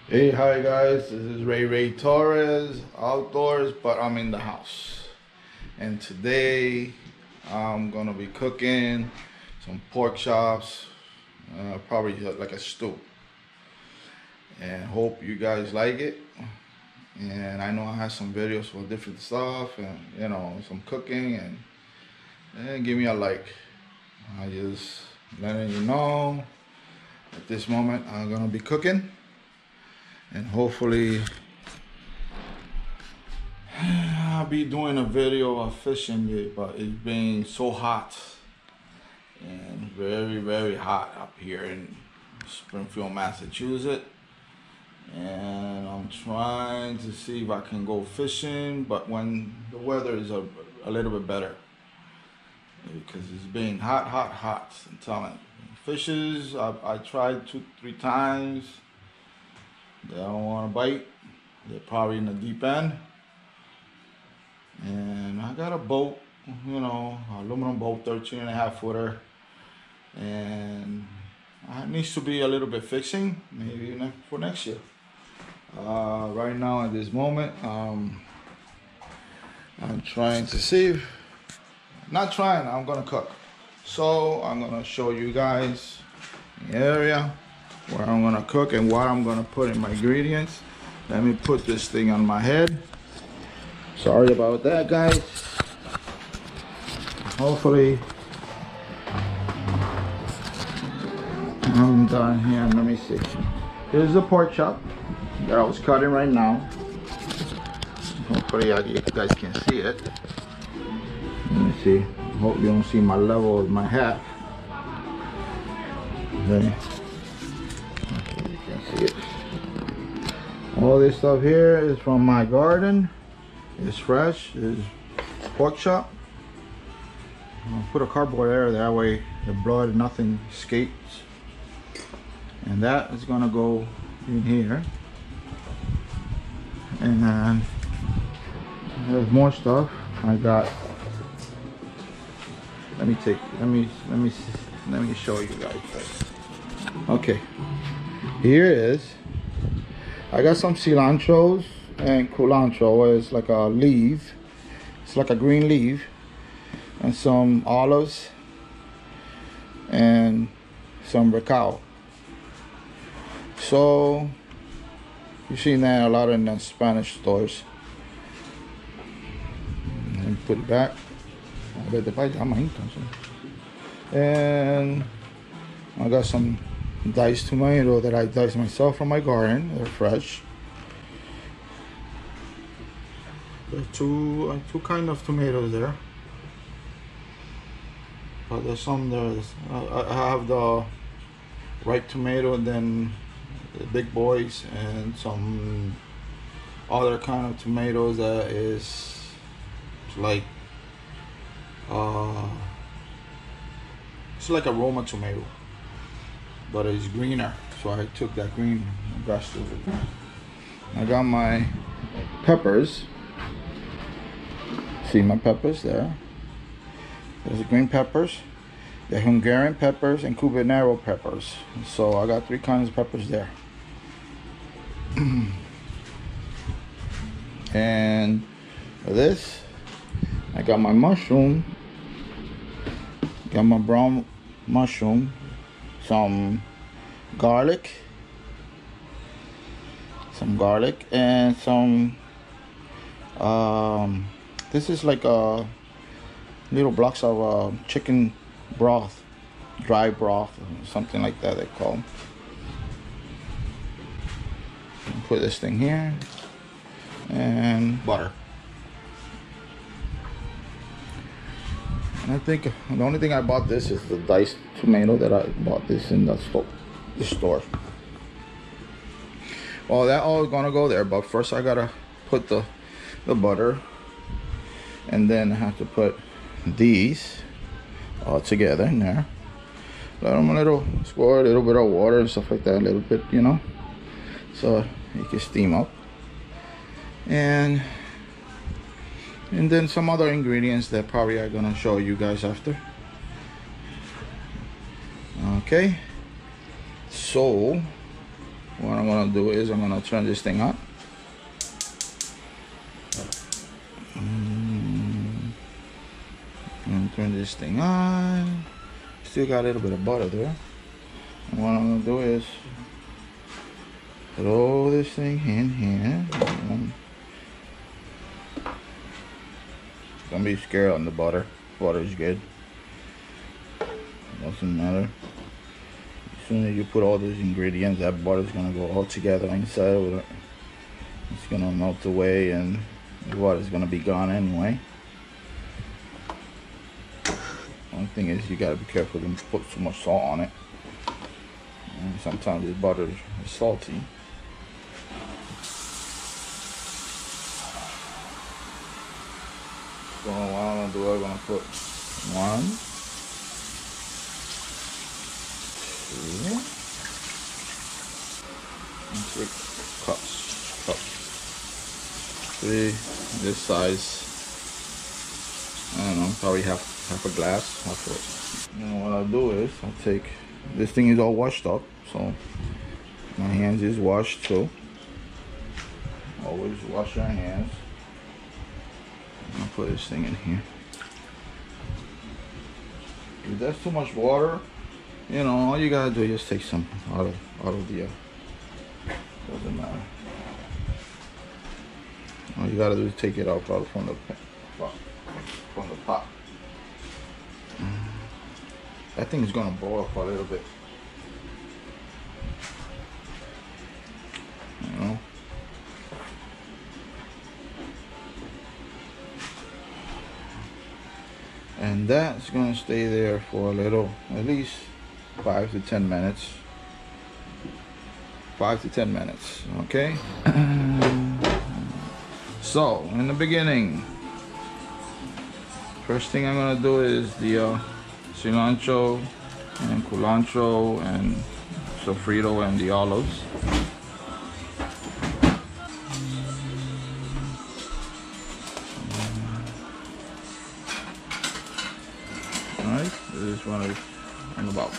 Hey, hi guys, this is Ray Torres, outdoors, but I'm in the house. And today I'm gonna be cooking some pork chops, probably like a stew. And hope you guys like it. And I know I have some videos for different stuff and some cooking and give me a like. I just letting you know at this moment I'm gonna be cooking. And hopefully I'll be doing a video of fishing it, but it's been so hot and very hot up here in Springfield, Massachusetts. And I'm trying to see if I can go fishing, but when the weather is a little bit better, because it's been hot. I'm telling you. Fishes, I tried 2-3 times. They don't want to bite. They're probably in the deep end. And I got a boat, aluminum boat, 13.5 footer. And it needs to be a little bit fixing, maybe for next year. Right now at this moment, I'm trying to see, I'm gonna cook. So I'm gonna show you guys the area where I'm gonna cook and what I'm gonna put in my ingredients. Let me put this thing on my head. Sorry about that, guys. Hopefully I'm done here. Let me see. Here's the pork chop that I was cutting right now. Hopefully you guys can see it. Let me see. Hope you don't see my level of my hat. Okay. You can see it. All this stuff here is from my garden. It's fresh. It's pork chop. I'll put a cardboard area that way the blood, nothing escapes. And that is gonna go in here. And then there's more stuff. I got. Let me show you guys first. Okay. Here is. I got some cilantros and culantro. It's like a leaf. It's like a green leaf. And some olives and some recao. So you see that a lot in the Spanish stores. And put it back. And I got some diced tomato that I diced myself from my garden. They're fresh. There's two kind of tomatoes there. But there's some there. I have the ripe tomato and then the big boys and some other kind of tomatoes that is like it's like a Roma tomato, but it's greener. So I took that green and brushed it. I got my peppers. See my peppers there. There's the green peppers, the Hungarian peppers, and Cubanero peppers. So I got 3 kinds of peppers there. And for this, I got my mushroom. Got my brown mushroom, some garlic, and some. This is like a little blocks of chicken broth, dry broth, something like that they call them. Put this thing here, and butter. And I think the only thing I bought this is the diced tomato that I bought this in the store. Well, that all is gonna go there, but first I gotta put the butter, and then I have to put these all together in there. Let them squirt a little bit of water and stuff like that, a little bit, so it can steam up. And then some other ingredients that probably I'm gonna show you guys after. Okay, so what I'm gonna do is I'm gonna turn this thing on. And turn this thing on. Still got a little bit of butter there. And what I'm gonna do is throw this thing in here. Don't be scared on the butter. Butter is good. Doesn't matter. As soon as you put all these ingredients, that butter is gonna go all together inside with it. It's gonna melt away, and the water is gonna be gone anyway. One thing is you gotta be careful to put too much salt on it. And sometimes this butter is salty. So what I'm gonna do, I'm gonna put 1, 2, and 3 cups. 3 this size. I don't know, probably half a glass. And what I'll do is I'll take, this thing is all washed up, so my hands is washed too. Always wash your hands. I'll put this thing in here. If there's too much water, you know, all you gotta do is just take some out of the doesn't matter. All you gotta do is take it out from the pot. That thing is gonna boil for a little bit. You know. And that's gonna stay there for a little, at least 5 to 10 minutes. 5 to 10 minutes, okay? So, in the beginning, first thing I'm gonna do is the cilantro and culantro and sofrito and the olives. Alright, this one is on about.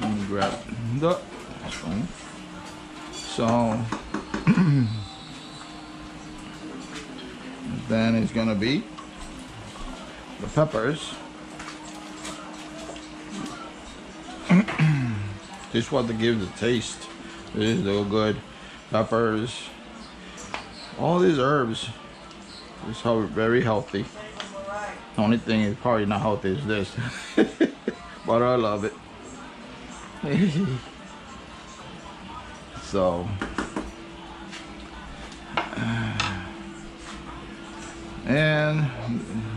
Let me grab the spoon. So then it's gonna be the peppers. This is what gives the taste. This is so good. Peppers, all these herbs. It's very healthy. The only thing is probably not healthy is this, but I love it. So, and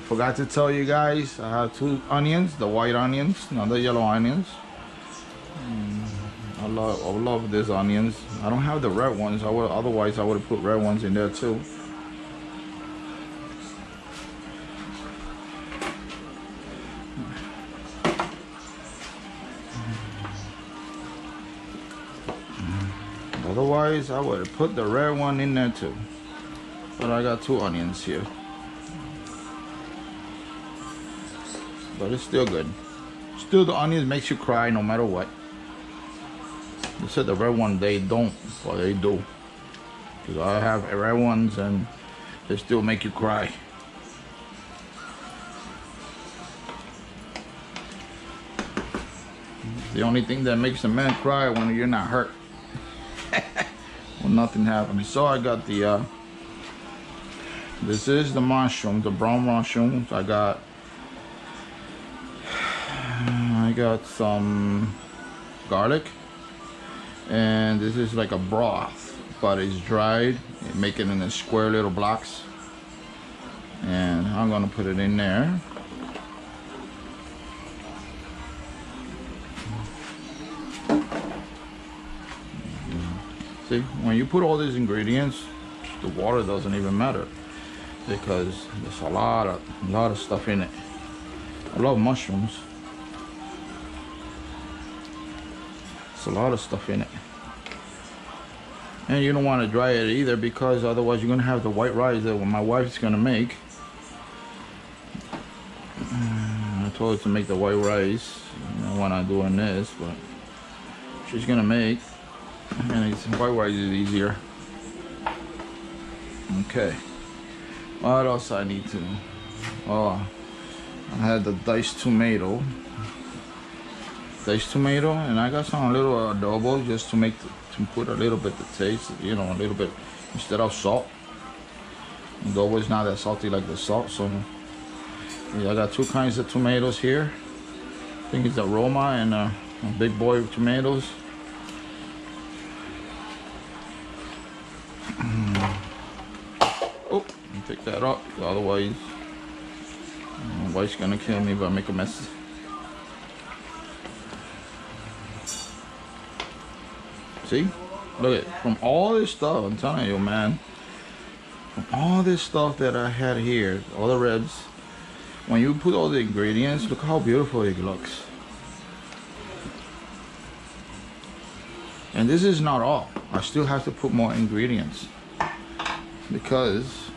forgot to tell you guys, I have 2 onions, the white onions, not the yellow onions. I love these onions. I don't have the red ones. Otherwise I would have put red ones in there too. Otherwise I would have put the red one in there too. But I got 2 onions here. But it's still good. Still, the onions makes you cry no matter what. They said the red one they don't, but they do. Because I have red ones and they still make you cry. The only thing that makes a man cry when you're not hurt. When nothing happens. So I got the this is the mushroom, the brown mushrooms. I got some garlic, and this is like a broth, but it's dried. You make it in a square little blocks, and I'm gonna put it in there. See, when you put all these ingredients, the water doesn't even matter because there's a lot of stuff in it. I love mushrooms. It's a lot of stuff in it. And you don't want to dry it either, because otherwise you're gonna have the white rice that my wife's gonna make. I told her to make the white rice when I'm doing this, but she's gonna make, and white rice is easier. Okay. What else I need to? Oh, I had the diced tomato. And I got some little adobo just to make to put a little bit of taste, you know, a little bit instead of salt. Adobo is not that salty like the salt, so yeah, I got two kinds of tomatoes here. I think it's the Roma and a big boy tomatoes. Oh, pick that up, otherwise my wife's gonna kill me if I make a mess. See? Look at, from all this stuff, I'm telling you, man, from all this stuff that I had here, all the ribs, when you put all the ingredients, look how beautiful it looks. And this is not all. I still have to put more ingredients, because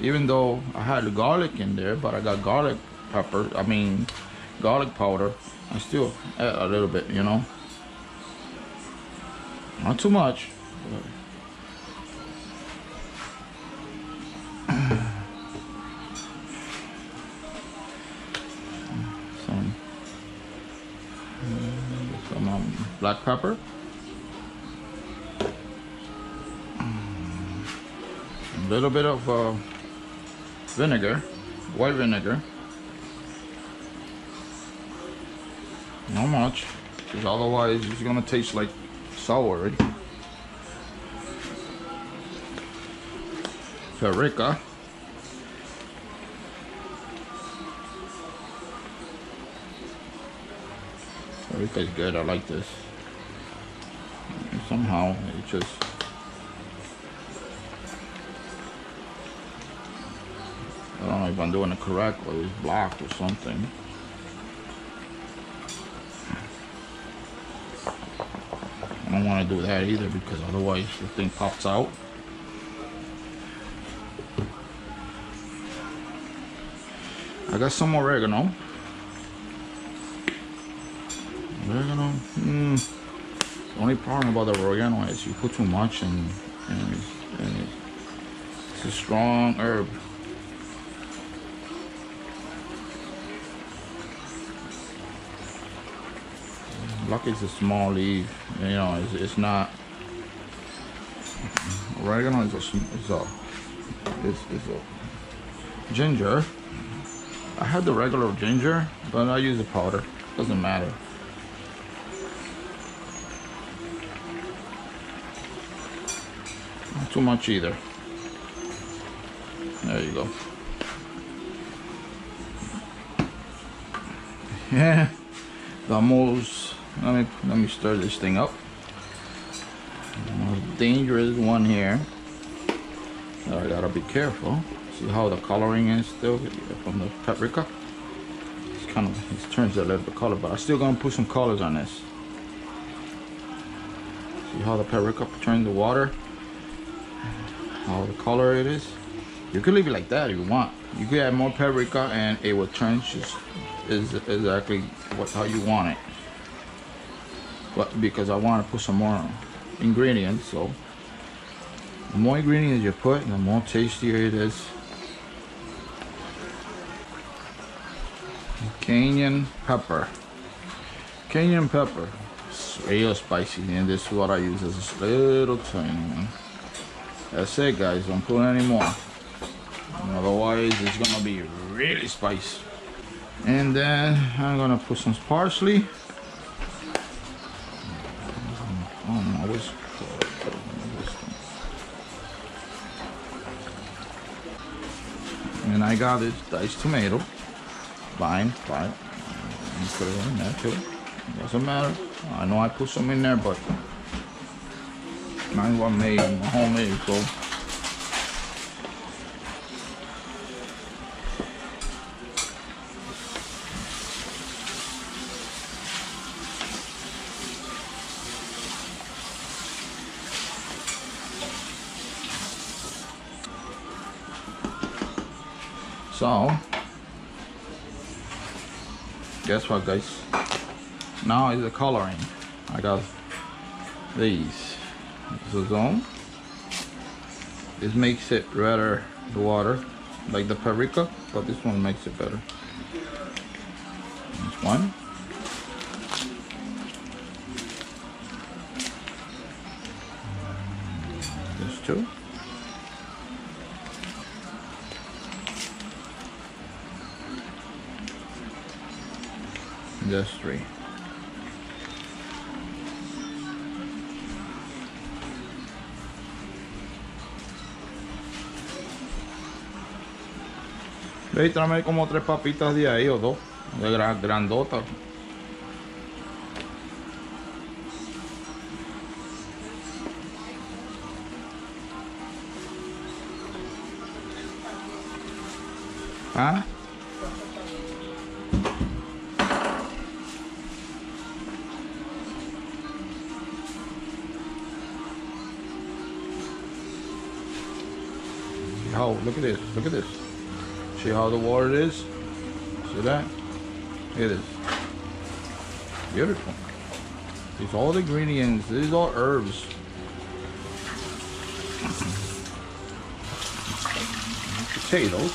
even though I had the garlic in there, but I got garlic powder, I still add a little bit, you know. Not too much. Some black pepper. A little bit of vinegar, white vinegar. Not much, because otherwise it's gonna taste like sour already. Paprika. Paprika is good. I like this. And somehow it just I don't know if I'm doing it correctly. It's blocked or something. I don't want to do that either, because otherwise the thing pops out. I got some oregano. The only problem about the oregano is you put too much, and it's a strong herb. Lucky it's a small leaf, you know. It's not oregano. It's a ginger. I had the regular ginger, but I use the powder. Doesn't matter. Not too much either. There you go. Yeah, the most. Let me stir this thing up. The most dangerous one here. I gotta be careful. See how the coloring is still from the paprika? It's kind of, it turns a little bit color, but I'm still gonna put some colors on this. See how the paprika turns the water? How the color it is? You could leave it like that if you want. You could add more paprika and it will turn just exactly how you want it. But because I want to put some more ingredients, so the more ingredients you put, the more tastier it is. Cayenne pepper. Cayenne pepper. It's real spicy, and this is what I use as a little tiny one. That's it, guys. Don't put any more. Otherwise, it's gonna be really spicy. And then I'm gonna put some parsley. And I got this diced tomato. Fine. And put it in there too. Doesn't matter. I know I put some in there, but mine was made homemade, so. So guess what, guys? Now is the coloring. I got these. This is on. This makes it redder, the water, like the paprika, but this one makes it better. This one. This two. This three. Ve y tráeme como 3 papitas de ahí o 2, de grandota. ¿Ah? Oh, look at this, look at this. See how the water is? See that? Look at this. Beautiful. These all the ingredients. These are all herbs. Potatoes.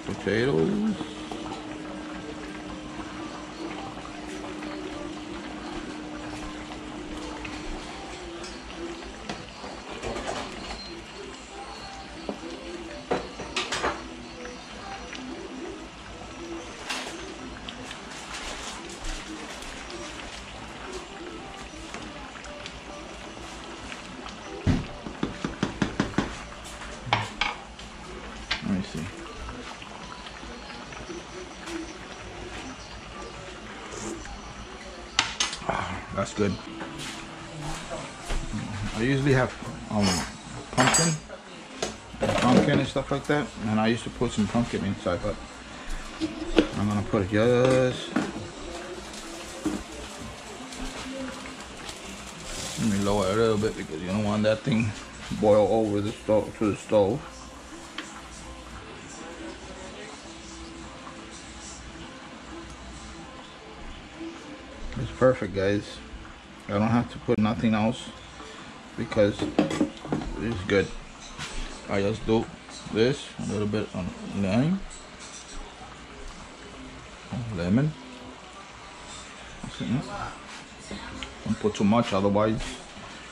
Potatoes. Let me see. That's good. I usually have pumpkin and stuff like that, and I used to put some pumpkin inside, but I'm gonna put it just. Let me lower it a little bit because you don't want that thing boil over the stove to the stove. It's perfect, guys. I don't have to put nothing else because it's good. I just do this, a little bit on lime, lemon. Don't put too much, otherwise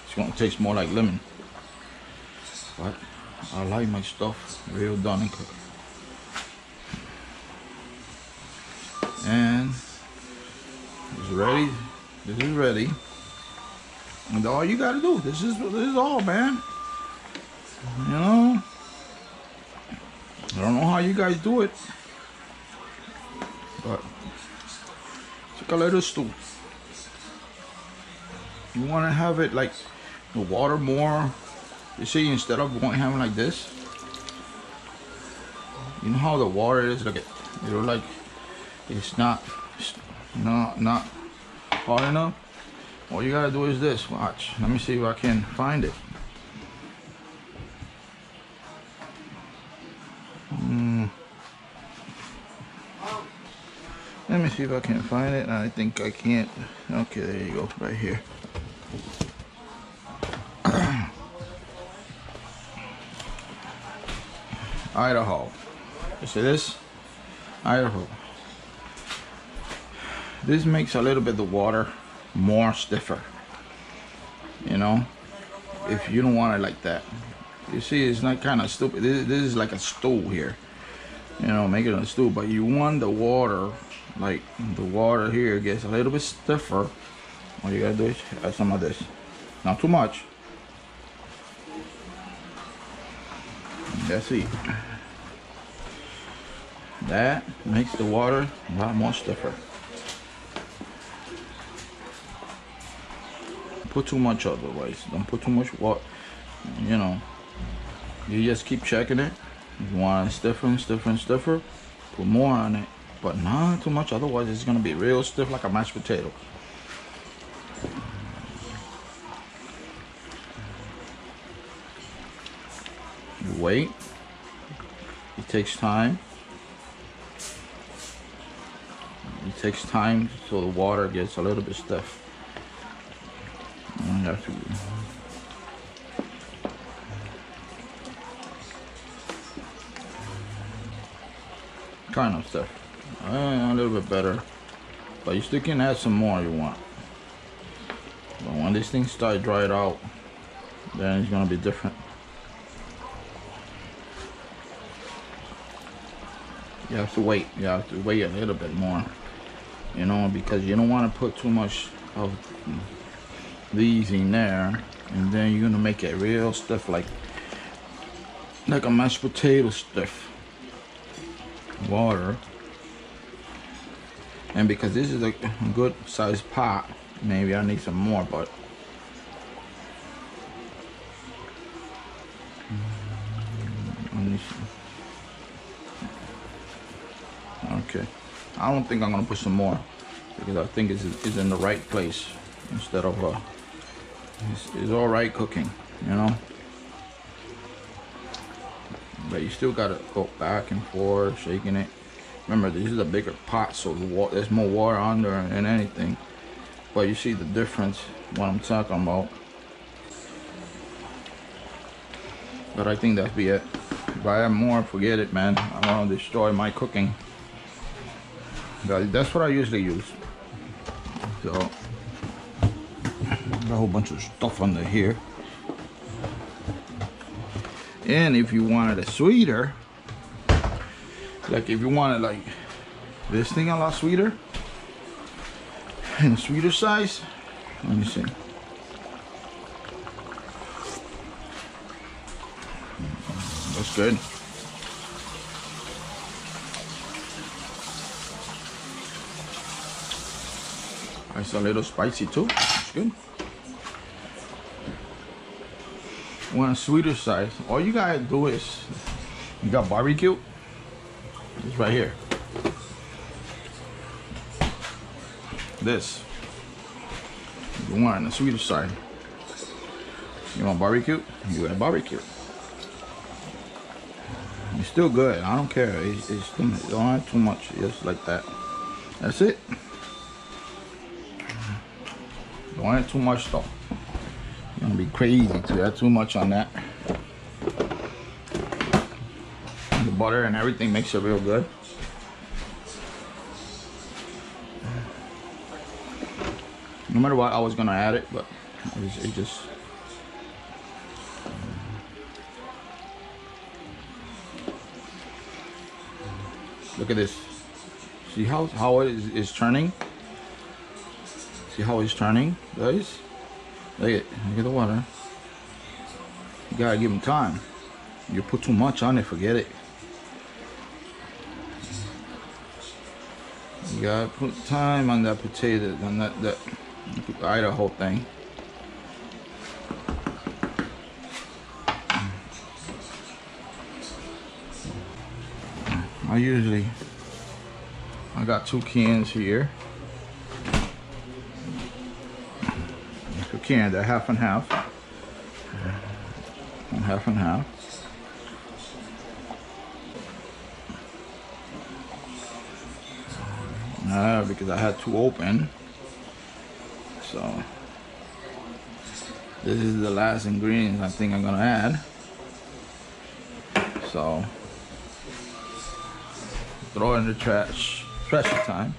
it's gonna taste more like lemon. But I like my stuff real done and cooked. And it's ready. This is ready. And all you gotta do, this is all, man. You know, I don't know how you guys do it, but it's like a little stew. You want to have it like the water more. You see, instead of having like this, you know how the water is. Look at, you know, like it's not hard enough. All you gotta do is this. Watch. Let me see if I can find it. Let me see if I can find it. I think I can't. Okay, there you go, right here. Idaho. You see this? Idaho. This makes a little bit of the water more stiffer. You know, if you don't want it like that. You see, it's not kind of stupid. This is like a stew here. You know, make it a stew, but you want the water, like the water here gets a little bit stiffer. All you gotta do is add some of this. Not too much. That's it. That makes the water a lot more stiffer. put too much otherwise. Don't put too much water. You know, you just keep checking it. If you want it stiffer and stiffer and stiffer, put more on it, but not too much. Otherwise, it's gonna be real stiff like a mashed potato. You wait. It takes time. It takes time so the water gets a little bit stiff. And you have to kind of stiff. A little bit better. But you still can add some more if you want. But when these things start dried out, then it's gonna be different. You have to wait. You have to wait a little bit more. You know, because you don't want to put too much of these in there, and then you're gonna make it real stiff, like a mashed potato stiff. Water. And because this is a good sized pot, maybe I need some more, but okay, I don't think I'm gonna put some more because I think it's in the right place instead of it's all right cooking, you know. But you still gotta go back and forth, shaking it. Remember, this is a bigger pot, so there's more water under than anything. But you see the difference, what I'm talking about. But I think that'd be it. If I add more, forget it, man. I want to destroy my cooking. That's what I usually use. So, got a whole bunch of stuff under here. And if you wanted it sweeter, like if you wanted like this thing a lot sweeter, in a sweeter size, let me see. That's good. It's a little spicy too. It's good. Want a sweeter size? All you gotta do is, you got barbecue. It's right here. This. You want a sweeter side. You want barbecue? You got barbecue. It's still good. I don't care. It's don't add too much. Just like that. That's it. Don't add too much though. You're gonna be crazy to add too much on that. The butter and everything makes it real good. No matter what, I was gonna add it, but it just. Look at this. See how it is turning? See how it's turning, guys? Look at the water. You gotta give them time. You put too much on it, forget it. You gotta put time on that potato, on that Idaho thing. I got 2 cans here. 2 cans, they're half and half. Half and half. Because I had 2 open. So this is the last ingredient I think I'm gonna add. So throw it in the trash time.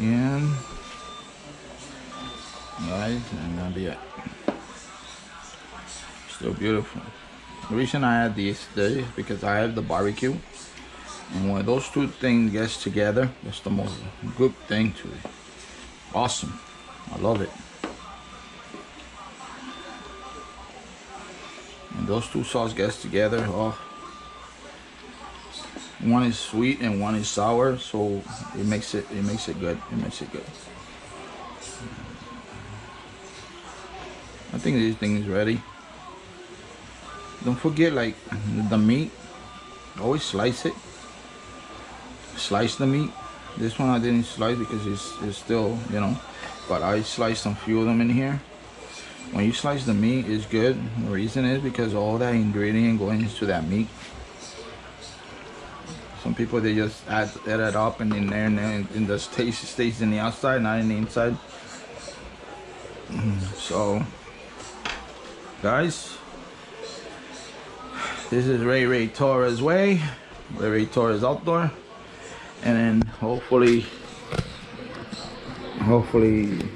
And guys, and that'll be it. Still beautiful. The reason I add these is because I have the barbecue, and when those 2 things get together, that's the most good thing to it. Awesome. I love it. And those 2 sauces get together. Oh, one is sweet and one is sour, so it makes it good. It makes it good. I think this thing is ready. Don't forget, like, the meat. Always slice it. Slice the meat. This one I didn't slice because it's still, you know, but I sliced a few of them in here. When you slice the meat, it's good. The reason is because all that ingredient going into that meat. Some people, they just add it up and in there, and then the taste stays in the outside, not in the inside. So, guys, this is Ray Torres way, Ray Torres Outdoor, and then hopefully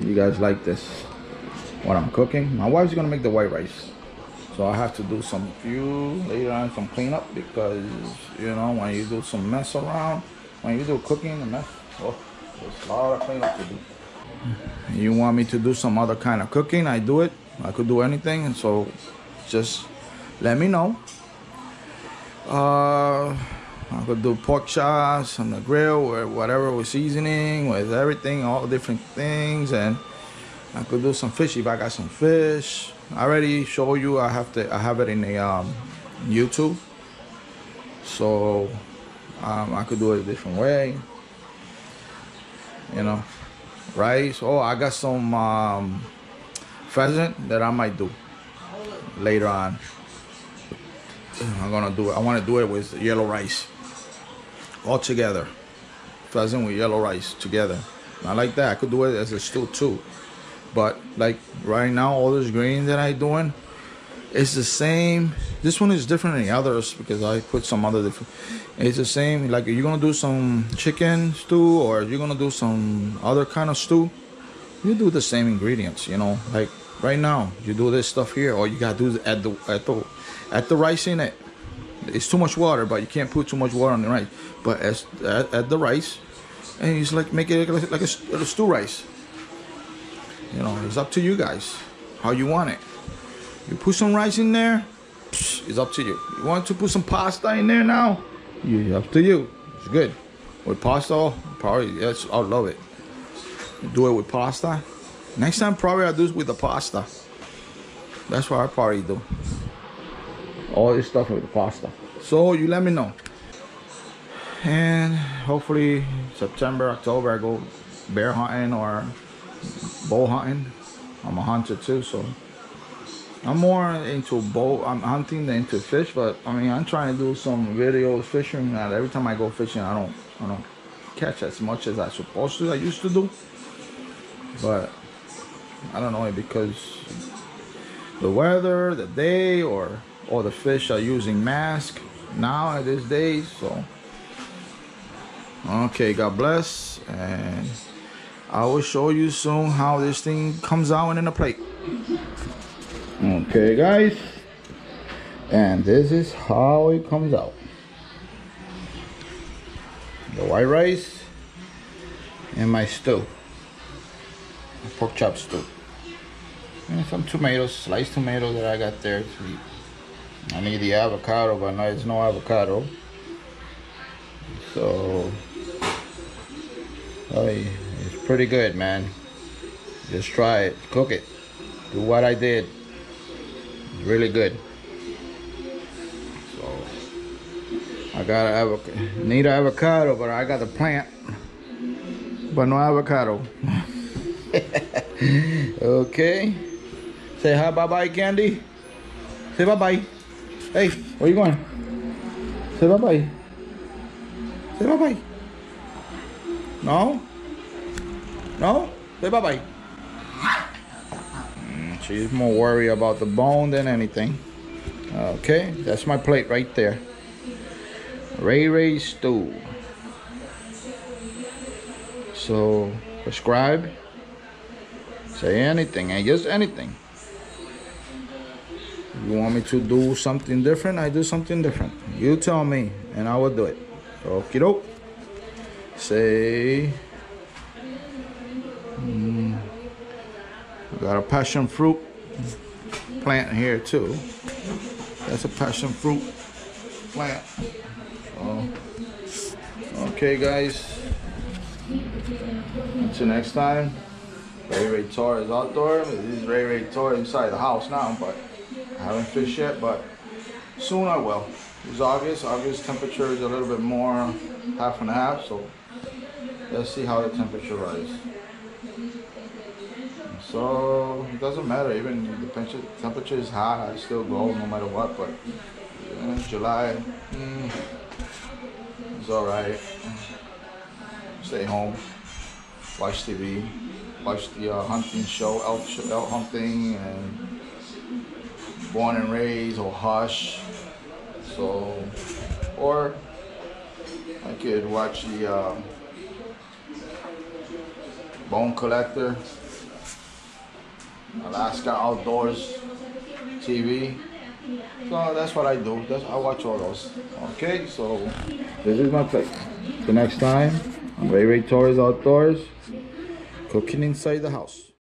you guys like this, what I'm cooking. My wife's gonna make the white rice, so I have to do some later on some cleanup, because you know, when you do some mess around, when you do cooking, the mess, oh, there's a lot of cleanup to do. You want me to do some other kind of cooking, I do it. I could do anything, and so just let me know. I could do pork chops on the grill or whatever, with seasoning, with everything, all different things, and I could do some fish if I got some fish. I already show you. I have it in the YouTube, so I could do it a different way. You know, rice. Oh, I got some pheasant that I might do later on. I'm gonna do it. I want to do it with yellow rice all together. Pheasant with yellow rice together. I like that. I could do it as a stew too. But like right now, all this green that I'm doing, it's the same. This one is different than the others because I put some other different. It's the same. Like, you're gonna do some chicken stew or you're gonna do some other kind of stew, you do the same ingredients. You know, like right now, you do this stuff here, or you gotta do add the rice in it. It's too much water, but you can't put too much water on the rice. But add the rice, and it's like make it like a stew rice. You know, it's up to you guys how you want it. You put some rice in there, it's up to you. You want to put some pasta in there now? It's up to you. It's good. With pasta, probably, yes, I'll love it. Do it with pasta. Next time, probably I'll do it with the pasta. That's what I probably do. All this stuff with the pasta. So you let me know. And hopefully September, October, I go bear hunting or bow hunting. I'm a hunter too, so I'm more into I'm hunting than into fish. But I mean, I'm trying to do some videos fishing. And every time I go fishing, I don't catch as much as I supposed to. I used to do, but I don't know, because the weather, the day, or the fish are using mask now at these days. So okay, God bless, and I will show you soon how this thing comes out in a plate. Okay, guys, and this is how it comes out. The white rice and my stew, pork chop stew, and some tomatoes, sliced tomatoes that I got there to eat. I need the avocado, but no, there's no avocado. So it's pretty good, man. Just try it, cook it, do what I did. It's really good. So I got need an avocado, but I got the plant, but no avocado. Okay, say hi, bye bye, Candy. Say bye bye. Hey, where you going? Say bye bye. Say bye bye. No? No? Say bye bye. She's more worried about the bone than anything. Okay, that's my plate right there. Ray stew. So, subscribe. Say anything, and just anything. If you want me to do something different, I do something different. You tell me, and I will do it. So, okie doke. Say, I got a passion fruit plant here too. That's a passion fruit plant. So, okay, guys. Until next time. Ray Torres outdoor. This is Ray Torres inside the house now, but I haven't fished yet, but soon I will. It's August. August temperature is a little bit more, half and half, so let's see how the temperature rises. So it doesn't matter, even if the temperature is high, I still go no matter what, but July, it's alright. Stay home, watch TV, watch the hunting show, elk hunting, and Born and Raised or Hush. So, or I could watch the Bone Collector, Alaska Outdoors TV. So that's what I do. I watch all those. Okay, so this is my plate. The next time, Ray Torres Outdoors, cooking inside the house.